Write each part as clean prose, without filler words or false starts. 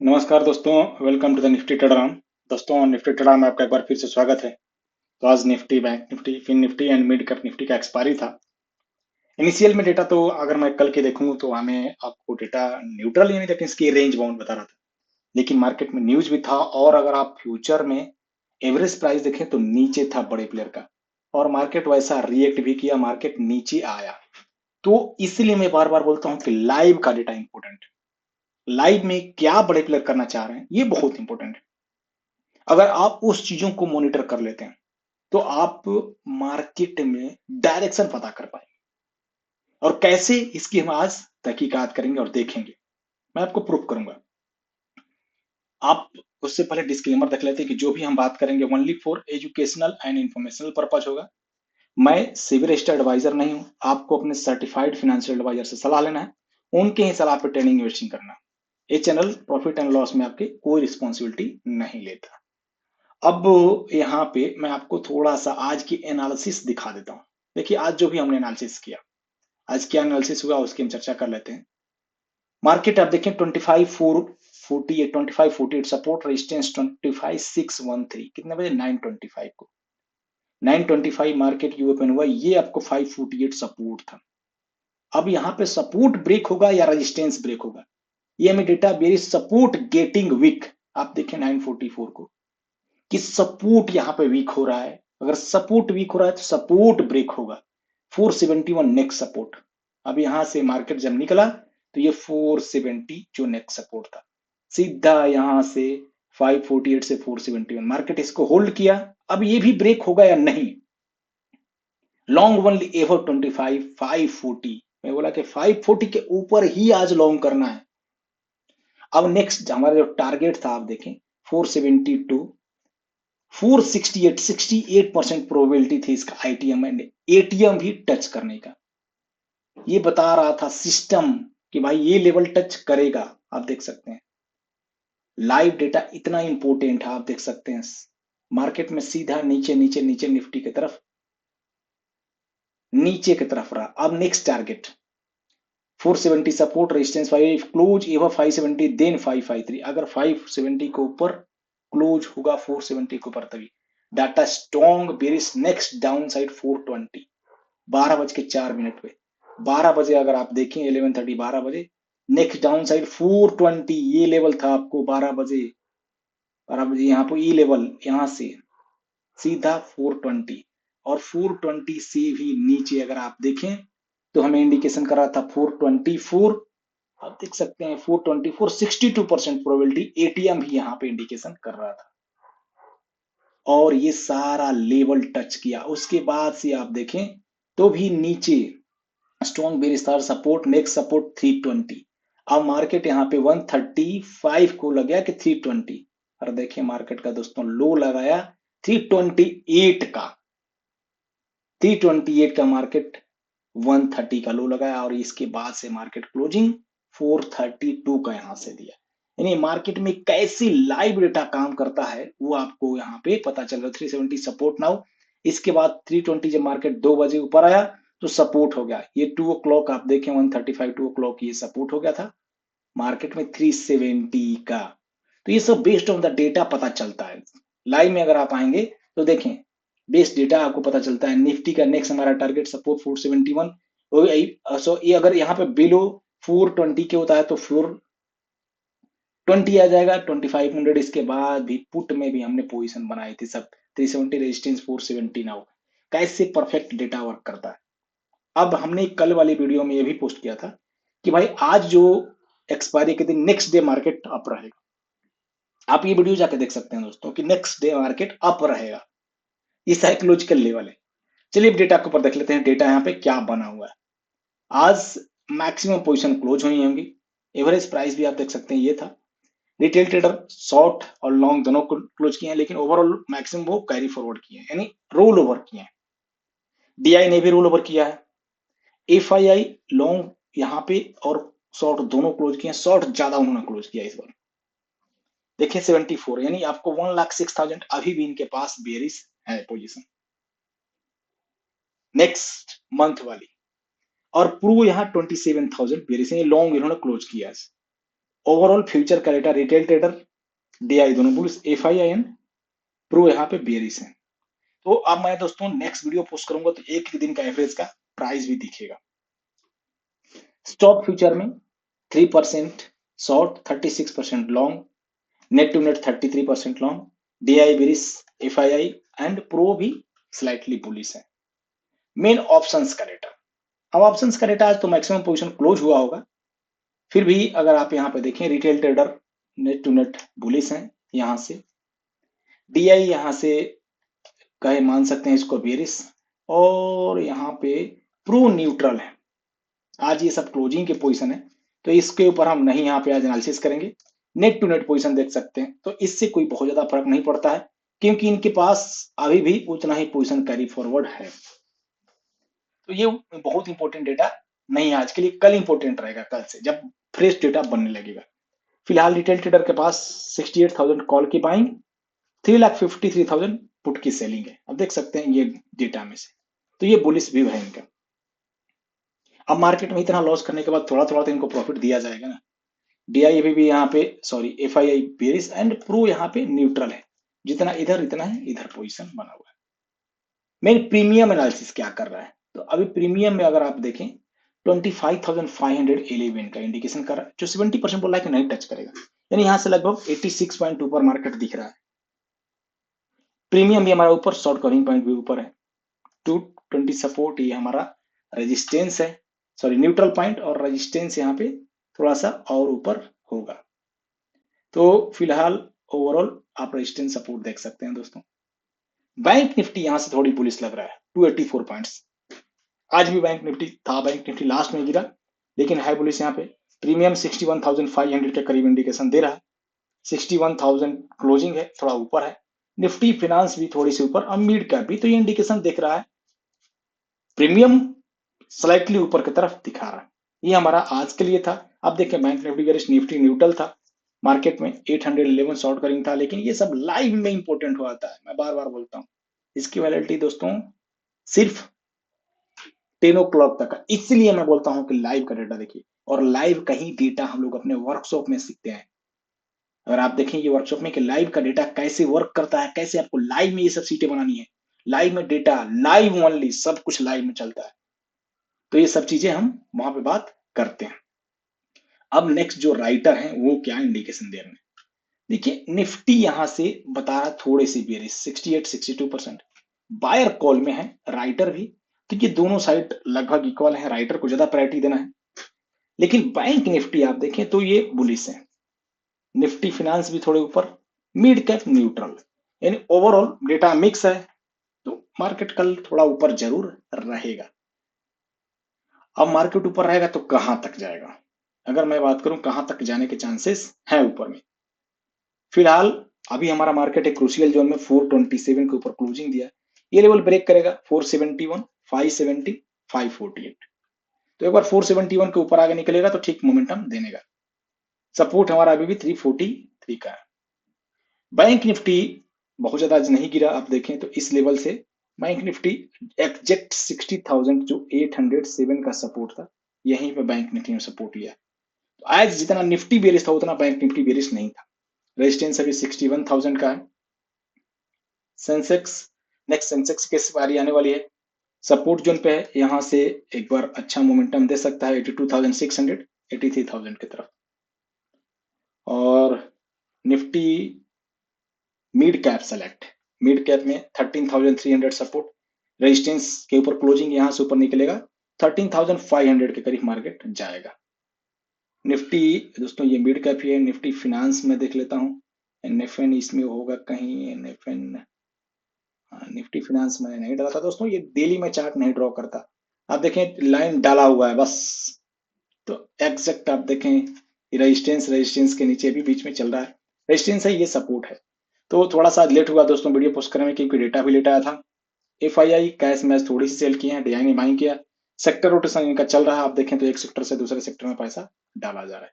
नमस्कार दोस्तों, welcome to the Nifty trader. दोस्तों, निफ्टी ट्रेडर में आपका एक बार फिर से स्वागत है। तो आज Nifty, bank Nifty, fin Nifty and mid cap Nifty का एक्सपायरी था। इनिशियल में डेटा तो अगर मैं कल के देखूं तो हमें आपको डेटा न्यूट्रल यानी दैट इसकी रेंज बाउंड बता रहा था। लेकिन मार्केट में न्यूज भी था और अगर आप फ्यूचर में एवरेज प्राइस देखें तो नीचे था बड़े प्लेयर का। और मार्केट वैसा रिएक्ट भी किया, मार्केट नीचे आया। तो इसलिए मैं बार बार बोलता हूँ कि लाइव का डेटा इंपॉर्टेंट है। लाइव में क्या बड़े प्लेयर करना चाह रहे हैं ये बहुत इंपॉर्टेंट है। अगर आप उस चीजों को मॉनिटर कर लेते हैं तो आप मार्केट में डायरेक्शन पता कर पाएंगे। और कैसे, इसकी हम आज तहकीकात करेंगे और देखेंगे। मैं आपको प्रूफ करूंगा। आप उससे पहले डिस्क्लेमर देख लेते हैं कि जो भी हम बात करेंगे only for educational and informational purpose होगा। मैं सिविल रजिस्टर्ड एडवाइजर नहीं हूं। आपको अपने सर्टिफाइड फाइनेंशियल एडवाइजर से सलाह लेना है। उनके ही सलाह पर ट्रेडिंग इन्वेस्टिंग करना। ये चैनल प्रॉफिट एंड लॉस में आपकी कोई रिस्पॉन्सिबिलिटी नहीं लेता। अब यहाँ पे मैं आपको थोड़ा सा आज की एनालिसिस दिखा देता हूँ। देखिए, आज जो भी हमने एनालिसिस किया, आज क्या एनालिसिस हुआ उसकी हम चर्चा कर लेते हैं। मार्केट आप देखें 25,448, 25,48 सपोर्ट रेजिस्टेंस 25,613 कितने बजे, 9:25 को। 9:25 मार्केट की ओपन हुआ, ये आपको 548 सपोर्ट था। अब यहाँ पे सपोर्ट ब्रेक होगा या रेजिस्टेंस ब्रेक होगा, ये हमें data very support getting weak. आप देखें 9:44 को कि सपोर्ट यहाँ पे वीक हो रहा है। अगर सपोर्ट वीक हो रहा है तो सपोर्ट ब्रेक होगा। 471 नेक्स्ट सपोर्ट। अब यहां से मार्केट जब निकला तो ये 470 जो नेक्स्ट सपोर्ट था, सीधा यहां से 548 से 471 मार्केट इसको होल्ड किया। अब ये भी ब्रेक होगा या नहीं। लॉन्ग ओनली एवर 25 540, मैं बोला कि 540 के ऊपर ही आज लॉन्ग करना है। अब नेक्स्ट हमारा जो टारगेट था आप देखें 472, 468, 68% प्रोबेबिलिटी थी इसका आईटीएम एंड एटीएम भी टच करने का। ये बता रहा था सिस्टम कि भाई ये लेवल टच करेगा। आप देख सकते हैं लाइव डेटा इतना इंपॉर्टेंट है। आप देख सकते हैं मार्केट में सीधा नीचे नीचे नीचे निफ्टी की तरफ, नीचे की तरफ रहा। अब next target 470 support resistance 5 close ever 570 then 553। अगर 570 के ऊपर क्लोज होगा, 470 के ऊपर, तभी data strong bearish. Next down side 420, 12:04 पे, 12 बजे अगर आप देखें 11:30, 12 बजे नेक्स्ट डाउन साइड 420। ये लेवल था आपको 12 बजे, 12 बजे यहाँ पे ई लेवल, यहाँ से सीधा 420। और 420 से भी नीचे अगर आप देखें तो हमें इंडिकेशन कर रहा था 424। आप देख सकते हैं 424, 62% प्रोबेबिलिटी एटीएम भी यहाँ पे इंडिकेशन कर रहा था। और ये सारा लेवल टच किया। उसके बाद से आप देखें तो भी नीचे स्ट्रॉन्ग बेरिश था। Support next support 320। अब मार्केट यहाँ पे 135 को लग गया कि 320। और देखिए मार्केट का दोस्तों लो लगाया 328 का। 328 का मार्केट 130 का लो लगाया और इसके बाद से मार्केट क्लोजिंग 432 का यहां से दिया। यानी मार्केट में कैसी लाइव डेटा काम करता है वो आपको यहाँ पे पता चल रहा है। 370 सपोर्ट नाउ। इसके बाद 320 जब मार्केट 2 बजे ऊपर आया तो सपोर्ट हो गया। ये 2 o'clock आप देखें 135, 2 o'clock ये सपोर्ट हो गया था मार्केट में 370 का। तो ये सब बेस्ड ऑन द डेटा पता चलता है। लाइव में अगर आप आएंगे तो देखें बेस्ड डेटा आपको पता चलता है। निफ्टी का नेक्स्ट हमारा टारगेट सपोर्ट 471। सो ये अगर यहाँ पे बिलो 420 के होता है तो 420 आ जाएगा, 2500। इसके बाद भी पुट में भी हमने पोजीशन बनाई थी सब 370 रेजिस्टेंस 470 नाउ। कैसे परफेक्ट डेटा वर्क करता है। अब हमने कल वाली वीडियो में ये भी पोस्ट किया था कि भाई आज जो एक्सपायरी के दिन नेक्स्ट डे मार्केट अप रहेगा। आप ये वीडियो जाके देख सकते हैं दोस्तों कि नेक्स्ट डे मार्केट अप रहेगा। ये साइकोलॉजिकल लेवल है। चलिए अब डेटा के ऊपर देख लेते हैं डेटा यहाँ पे क्या बना हुआ है। आज मैक्सिमम पोजीशन क्लोज हुई होंगी। एवरेज प्राइस भी आप देख सकते हैं ये था। रिटेल ट्रेडर शॉर्ट और लॉन्ग दोनों क्लोज किए हैं, लेकिन ओवरऑल मैक्सिमम वो कैरी फॉरवर्ड किए हैं, यानी रोल ओवर किए हैं। डीआई ने भी रोल ओवर किया है। एफआईआई लॉन्ग यहाँ पे और शॉर्ट दोनों क्लोज किए हैं। शॉर्ट ज्यादा उन्होंने क्लोज किया इस बार। देखिए 74, यानी आपको 1,06,000 अभी भी इनके पास बेरिस है पोजीशन नेक्स्ट मंथ वाली। और प्रू यहाँ 27,000 बेरिस है, लॉन्ग इन्होंने क्लोज किया है। ओवरऑल फ्यूचर का डेटा रिटेल ट्रेडर डीआई दोनों बुलिश, एफआईआई एंड प्रो यहाँ पे बेरिश है। तो अब मैं दोस्तों नेक्स्ट वीडियो पोस्ट करूंगा तो एक ही दिन का एवरेज का प्राइस भी दिखेगा। स्टॉक फ्यूचर में 3% short, 36% long, net to net 33% long, DI bearish, FII and pro भी स्लाइटली बुलिश है। मेन ऑप्शंस का डेटा, अब ऑप्शंस का डेटा आज तो मैक्सिमम पोजीशन क्लोज हुआ होगा, फिर भी अगर आप यहाँ पे देखें retail trader net to net bullish है, यहाँ से डीआई यहाँ से कहे मान सकते हैं इसको बेरिश, और यहाँ पे प्रो न्यूट्रल है। आज ये सब क्लोजिंग के पोजीशन है तो इसके ऊपर हम नहीं यहाँ पे आज एनालिसिस करेंगे। नेट टू नेट पोजीशन देख सकते हैं तो इससे कोई बहुत ज्यादा फर्क नहीं पड़ता है क्योंकि इनके पास अभी भी उतना ही पोजीशन कैरी फॉरवर्ड है। तो ये बहुत इंपॉर्टेंट डेटा नहीं है आज के लिए, कल इंपॉर्टेंट रहेगा, कल से जब फ्रेश डेटा बनने लगेगा। फिलहाल रिटेल ट्रेडर के पास 68,000 कॉल की बाइंग, 3,53,000 पुट की सेलिंग है। अब देख सकते हैं ये डेटा में से, तो ये बुलिश व्यू है इनका। अब मार्केट में इतना लॉस करने के बाद थोड़ा थोड़ा तो इनको प्रॉफिट दिया जाएगा ना। डीआई भी यहाँ पे sorry FII bearish and pro यहाँ पे न्यूट्रल है, जितना इधर इतना है इधर पोजीशन बना हुआ है। मेन प्रीमियम एनालिसिस क्या कर रहा है, तो अभी प्रीमियम में अगर आप देखें 25,511 का इंडिकेशन कर रहा है, जो 70% बोल रहा है कि नहीं टच करेगा, यानी यहाँ से लगभग 86.2 पर मार्केट दिख रहा है। प्रीमियम भी हमारा ऊपर, शॉर्ट कवरिंग पॉइंट भी ऊपर है, 220 सपोर्ट ये हमारा रेजिस्टेंस है, सॉरी न्यूट्रल पॉइंट, और रेजिस्टेंस यहाँ पे थोड़ा सा और ऊपर होगा। तो फिलहाल ओवरऑल आप रेजिस्टेंस सपोर्ट देख सकते हैं दोस्तों। बैंक निफ्टी यहां से थोड़ी बुलिश लग रहा है, 284 पॉइंट्स। आज भी बैंक निफ्टी था, बैंक निफ्टी लास्ट में गिरा लेकिन है बुलिश यहाँ पे। प्रीमियम 61,500 के करीब इंडिकेशन दे रहा है, 61,000 क्लोजिंग है, थोड़ा ऊपर है। निफ्टी फिनांस भी थोड़ी सी ऊपर, और मिड कैप भी, तो ये इंडिकेशन देख रहा है प्रीमियम स्लाइटली ऊपर की तरफ दिखा रहा है। ये हमारा आज के लिए था। अब देखें bank Nifty bearish, Nifty neutral था, मार्केट में 811 शॉर्ट करिंग था, लेकिन ये सब लाइव में इंपॉर्टेंट हो आता है, मैं बार बार बोलता हूँ। इसकी वैलिडिटी दोस्तों सिर्फ 10 ओ क्लॉक तक है, इसलिए मैं बोलता हूँ कि लाइव का डेटा देखिए, और लाइव का ही डेटा हम लोग अपने वर्कशॉप में सीखते हैं। अगर आप देखें ये वर्कशॉप में कि लाइव का डेटा कैसे वर्क करता है, कैसे आपको लाइव में ये सब सीटें बनानी है, लाइव में डेटा, लाइव ओनली, सब कुछ लाइव में चलता है, तो ये सब चीजें हम वहां पे बात करते हैं। अब नेक्स्ट जो राइटर है वो क्या इंडिकेशन दे रहे हैं, देखिए निफ्टी यहां से बता रहा थोड़े से बेरिश, 68-62% बायर कॉल में है, राइटर भी, तो ये दोनों साइड लगभग इक्वल है, राइटर को ज्यादा प्रायोरिटी देना है। लेकिन बैंक निफ्टी आप देखें तो ये बुलिश है, निफ्टी फिनांस भी थोड़े ऊपर, मिड कैप न्यूट्रल, यानी ओवरऑल डेटा मिक्स है, तो मार्केट कल थोड़ा ऊपर जरूर रहेगा। अब मार्केट ऊपर रहेगा तो कहां तक जाएगा, अगर मैं बात करूं कहां तक जाने के चांसेस है ऊपर में। फिलहाल अभी हमारा मार्केट एक क्रूशियल जोन में 427 के ऊपर क्लोजिंग दिया है, ये लेवल ब्रेक करेगा 471, 570, 548, तो एक बार 471 के ऊपर आगे निकलेगा तो ठीक मोमेंटम देनेगा। सपोर्ट हमारा अभी भी 343 का है। बैंक निफ्टी बहुत ज्यादा आज नहीं गिरा, आप देखें तो इस लेवल से बैंक निफ्टी एग्जैक्ट 60,000 जो 807 का सपोर्ट था, यहीं पे बैंक निफ्टी ने सपोर्ट लिया। तो आज जितना निफ्टी बेरिश था उतना बैंक निफ्टी बेरिश नहीं था, रेजिस्टेंस अभी 61,000 का है। सेंसेक्स, नेक्स्ट सेंसेक्स की बारी आने वाली है, सपोर्ट जोन पे है, यहां से एक बार अच्छा मोमेंटम दे सकता है 82,600, 83,000 की तरफ। और Nifty mid cap select, mid cap में 13,300 सपोर्ट, रेजिस्टेंस के ऊपर क्लोजिंग यहां से ऊपर निकलेगा 13,500 के करीब मार्केट जाएगा। निफ्टी दोस्तों ये मिड कैप ही है। निफ्टी फिनांस में देख लेता हूँ, एनएफएन इसमें होगा कहीं, एनएफएन, निफ्टी फिनांस मैंने नहीं डाला था दोस्तों, ये डेली में चार्ट नहीं ड्रॉ करता। आप देखें लाइन डाला हुआ है बस, तो एग्जैक्ट आप देखें रेजिस्टेंस, रेजिस्टेंस के नीचे भी बीच में चल रहा है, रेजिस्टेंस है, ये सपोर्ट है। तो थोड़ा सा लेट हुआ दोस्तों वीडियो पोस्ट करने में क्योंकि डेटा भी लेट आया था। एफआईआई कैश मैच थोड़ी सी सेल की है, डीआई ने बाइंग किया, सेक्टर रोटेशन इनका चल रहा है, आप देखें तो एक सेक्टर से दूसरे सेक्टर में पैसा डाला जा रहा है।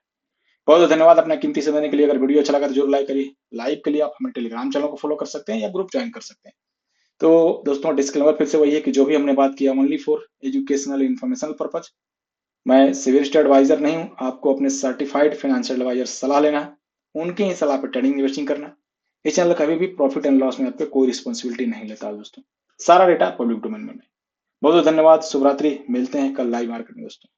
बहुत बहुत धन्यवाद अपना कीमती समय देने के लिए। अगर वीडियो अच्छा लगा तो जरूर लाइक करिए। लाइव के लिए आप हमारे टेलीग्राम चैनल को फॉलो कर सकते हैं या ग्रुप ज्वाइन कर सकते हैं। तो दोस्तों डिस्क्लेमर फिर से वही है कि जो भी हमने बात किया only for educational informational purpose, मैं सिविल एडवाइजर नहीं हूं, आपको अपने सर्टिफाइड फाइनेंशियल एडवाइजर सलाह लेना है, उनकी ही सलाह पर ट्रेडिंग इन्वेस्टिंग करना है। ये चैनल कभी भी प्रॉफिट एंड लॉस में आपके कोई रिस्पॉन्सिबिलिटी नहीं लेता दोस्तों। सारा डेटा पब्लिक डोमेन में। बहुत बहुत धन्यवाद, शुभ रात्रि, मिलते हैं कल लाइव मार्केट में दोस्तों।